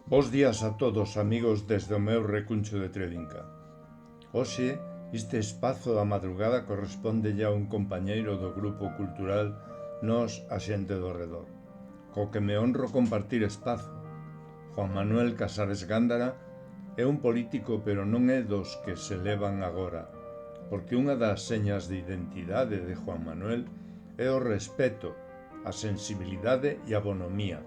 Bos días a todos, amigos, desde o meu recuncho de Trelinca. Hoxe, este espazo da madrugada corresponde a un compañeiro do grupo cultural Nós, a xente do redor, co que me honro compartir espazo. Juan Manuel Casares Gándara é un político, pero non é dos que se levan agora, porque unha das señas de identidade de Juan Manuel é o respeto, a sensibilidade e a bonomía,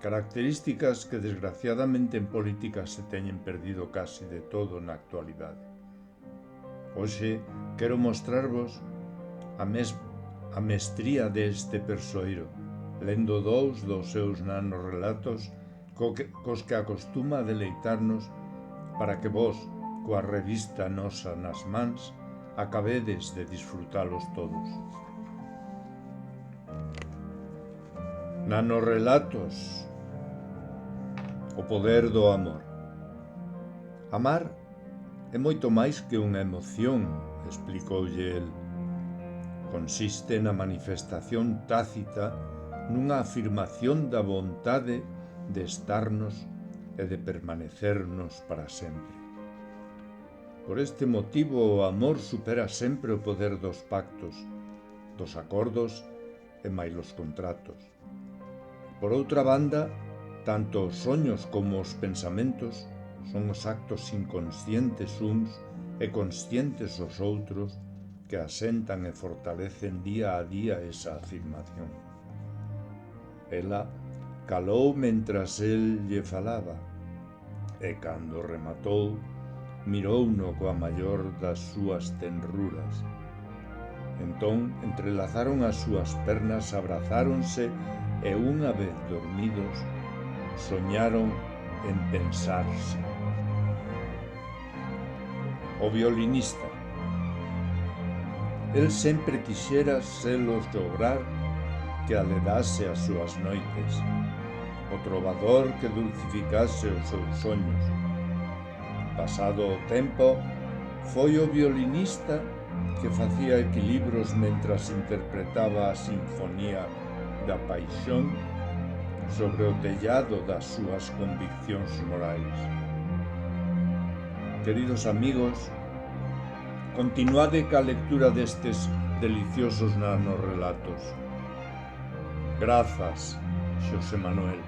características que desgraciadamente en política se teñen perdido casi de todo na actualidade. Hoxe quero mostrarvos a mestría deste persoeiro, lendo dous dos seus nanos relatos cos que acostuma a deleitarnos para que vos, coa revista nosa nas mans, acabedes de disfrutalos todos. Nanorrelatos. O poder do amor. Amar é moito máis que unha emoción, explicoulle el. Consiste na manifestación tácita nunha afirmación da vontade de estarnos e de permanecernos para sempre. Por este motivo, o amor supera sempre o poder dos pactos, dos acordos e máis os contratos. Por outra banda, tanto os soños como os pensamentos son os actos inconscientes uns e conscientes os outros que asentan e fortalecen día a día esa afirmación. Ela calou mentras el lle falaba e, cando rematou, mirouno coa maior das súas tenruras. Entón, entrelazaron as súas pernas, abrazáronse e, unha vez dormidos, soñaron en pensarse. O violinista. El sempre quixera selos lograr que aledase as súas noites, o trovador que dulcificase os seus soños. Pasado o tempo, foi o violinista que facía equilibros mentras interpretaba a sinfonía da paixón sobre o tellado das súas conviccións morais. Queridos amigos, continuade ca lectura destes deliciosos nanorrelatos. Grazas, Xosé Manuel.